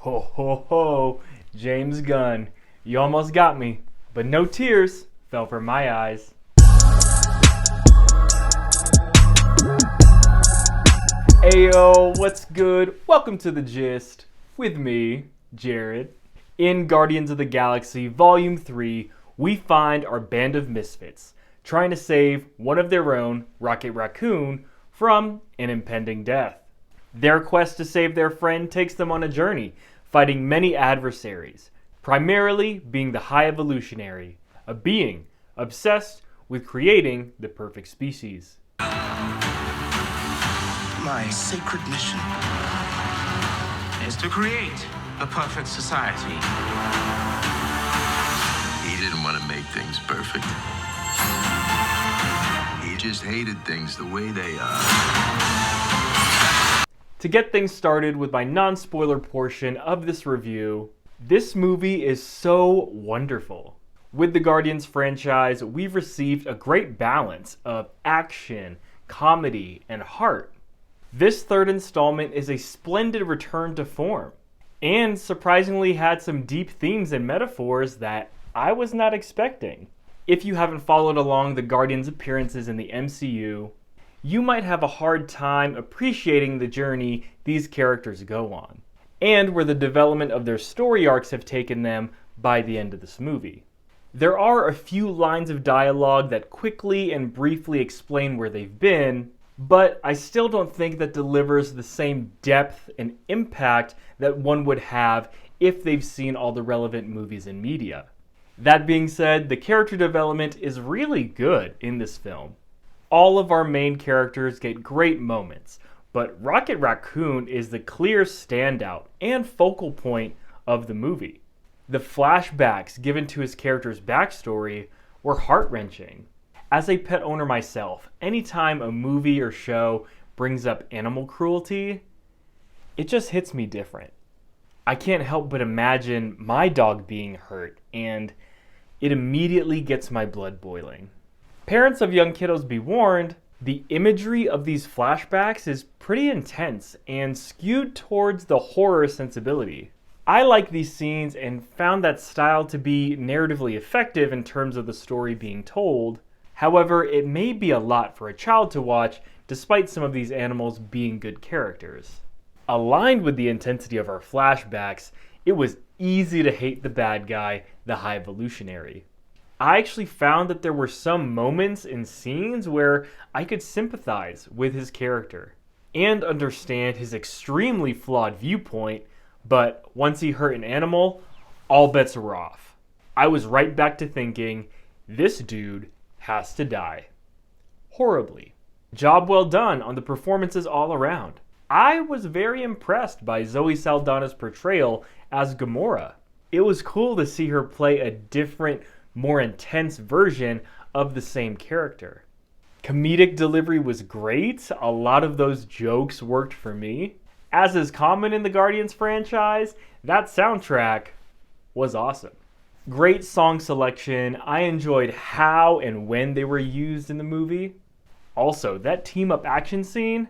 Ho ho ho, James Gunn. You almost got me, but no tears fell from my eyes. Ayo, what's good? Welcome to The Gist with me, Jared. In Guardians of the Galaxy Volume 3, we find our band of misfits trying to save one of their own, Rocket Raccoon, from an impending death. Their quest to save their friend takes them on a journey, fighting many adversaries, primarily being the High Evolutionary, a being obsessed with creating the perfect species. My sacred mission is to create the perfect society. He didn't want to make things perfect. He just hated things the way they are. To get things started with my non-spoiler portion of this review, this movie is so wonderful. With the Guardians franchise, we've received a great balance of action, comedy, and heart. This third installment is a splendid return to form, and surprisingly had some deep themes and metaphors that I was not expecting. If you haven't followed along the Guardians' appearances in the MCU, you might have a hard time appreciating the journey these characters go on, and where the development of their story arcs have taken them by the end of this movie. There are a few lines of dialogue that quickly and briefly explain where they've been, but I still don't think that delivers the same depth and impact that one would have if they've seen all the relevant movies and media. That being said, the character development is really good in this film. All of our main characters get great moments, but Rocket Raccoon is the clear standout and focal point of the movie. The flashbacks given to his character's backstory were heart-wrenching. As a pet owner myself, anytime a movie or show brings up animal cruelty, it just hits me different. I can't help but imagine my dog being hurt, and it immediately gets my blood boiling. Parents of young kiddos be warned, the imagery of these flashbacks is pretty intense and skewed towards the horror sensibility. I like these scenes and found that style to be narratively effective in terms of the story being told. However, it may be a lot for a child to watch despite some of these animals being good characters. Aligned with the intensity of our flashbacks, it was easy to hate the bad guy, the High Evolutionary. I actually found that there were some moments and scenes where I could sympathize with his character and understand his extremely flawed viewpoint, but once he hurt an animal, all bets were off. I was right back to thinking, this dude has to die. Horribly. Job well done on the performances all around. I was very impressed by Zoe Saldana's portrayal as Gamora. It was cool to see her play a different, more intense version of the same character. Comedic delivery was great. A lot of those jokes worked for me. As is common in the Guardians franchise, that soundtrack was awesome. Great song selection. I enjoyed how and when they were used in the movie. Also, that team-up action scene,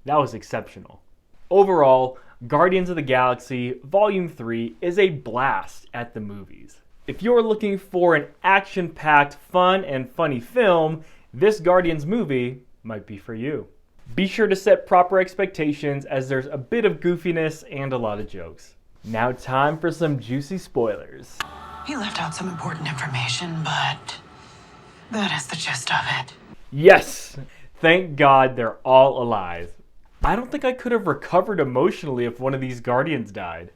that was exceptional. Overall, Guardians of the Galaxy Volume 3 is a blast at the movies. If you're looking for an action-packed, fun, and funny film, this Guardians movie might be for you. Be sure to set proper expectations as there's a bit of goofiness and a lot of jokes. Now time for some juicy spoilers. He left out some important information, but that is the gist of it. Yes! Thank God they're all alive. I don't think I could have recovered emotionally if one of these Guardians died.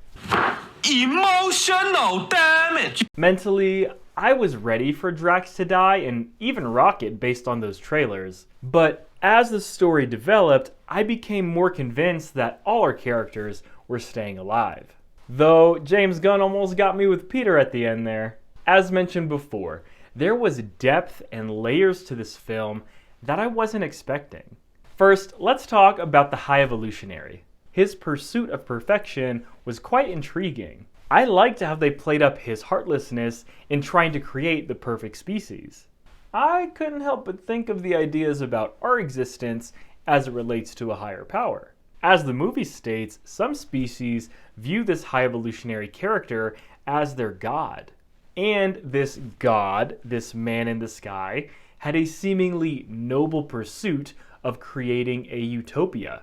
Emotional damage! Mentally, I was ready for Drax to die and even Rocket based on those trailers. But as the story developed, I became more convinced that all our characters were staying alive. Though James Gunn almost got me with Peter at the end there. As mentioned before, there was depth and layers to this film that I wasn't expecting. First, let's talk about the High Evolutionary. His pursuit of perfection was quite intriguing. I liked how they played up his heartlessness in trying to create the perfect species. I couldn't help but think of the ideas about our existence as it relates to a higher power. As the movie states, some species view this high evolutionary character as their god. And this god, this man in the sky, had a seemingly noble pursuit of creating a utopia,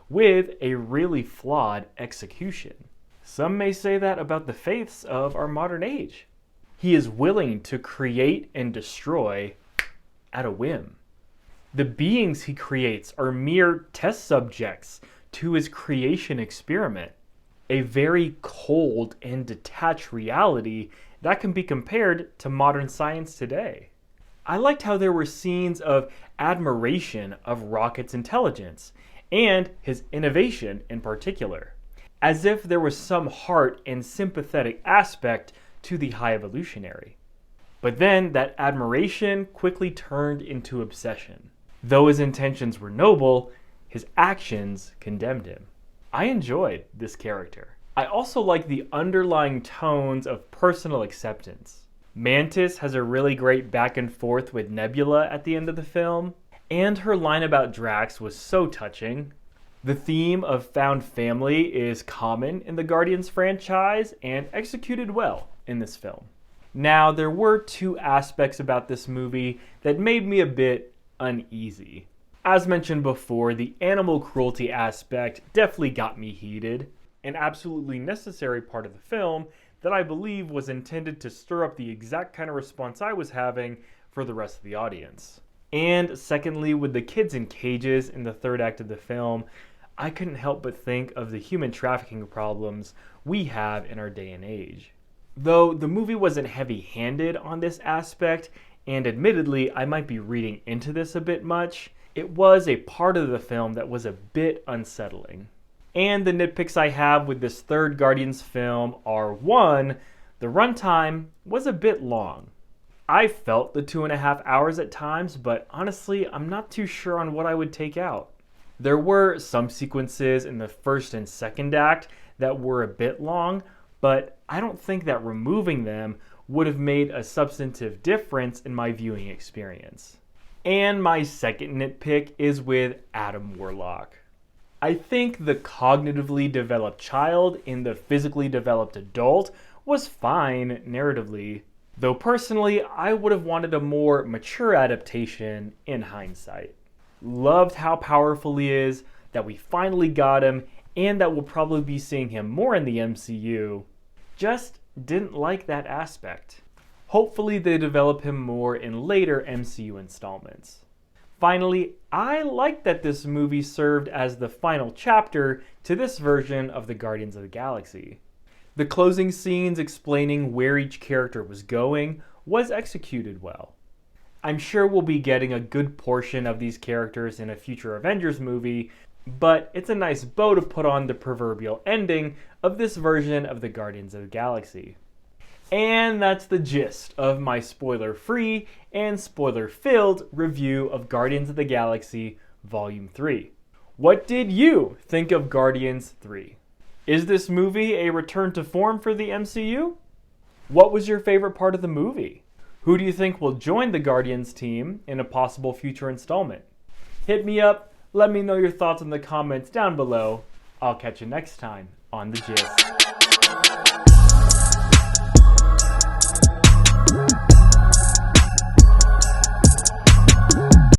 with a really flawed execution. Some may say that about the faiths of our modern age. He is willing to create and destroy at a whim. The beings he creates are mere test subjects to his creation experiment, a very cold and detached reality that can be compared to modern science today. I liked how there were scenes of admiration of Rocket's intelligence and his innovation in particular, as if there was some heart and sympathetic aspect to the high evolutionary. But then that admiration quickly turned into obsession. Though his intentions were noble, his actions condemned him. I enjoyed this character. I also like the underlying tones of personal acceptance. Mantis has a really great back and forth with Nebula at the end of the film, and her line about Drax was so touching. The theme of found family is common in the Guardians franchise and executed well in this film. Now, there were two aspects about this movie that made me a bit uneasy. As mentioned before, the animal cruelty aspect definitely got me heated, an absolutely necessary part of the film that I believe was intended to stir up the exact kind of response I was having for the rest of the audience. And secondly, with the kids in cages in the third act of the film, I couldn't help but think of the human trafficking problems we have in our day and age. Though the movie wasn't heavy-handed on this aspect, and admittedly I might be reading into this a bit much, it was a part of the film that was a bit unsettling. And the nitpicks I have with this third Guardians film are: 1, the runtime was a bit long. I felt the 2.5 hours at times, but honestly, I'm not too sure on what I would take out. There were some sequences in the first and second act that were a bit long, but I don't think that removing them would have made a substantive difference in my viewing experience. And my second nitpick is with Adam Warlock. I think the cognitively developed child in the physically developed adult was fine narratively, though personally I would have wanted a more mature adaptation in hindsight. Loved how powerful he is, that we finally got him, and that we'll probably be seeing him more in the MCU. Just didn't like that aspect. Hopefully they develop him more in later MCU installments. Finally, I like that this movie served as the final chapter to this version of the Guardians of the Galaxy. The closing scenes explaining where each character was going was executed well. I'm sure we'll be getting a good portion of these characters in a future Avengers movie, but it's a nice bow to put on the proverbial ending of this version of the Guardians of the Galaxy. And that's the gist of my spoiler-free and spoiler-filled review of Guardians of the Galaxy Volume 3. What did you think of Guardians 3? Is this movie a return to form for the MCU? What was your favorite part of the movie? Who do you think will join the Guardians team in a possible future installment? Hit me up, let me know your thoughts in the comments down below. I'll catch you next time on The Gist.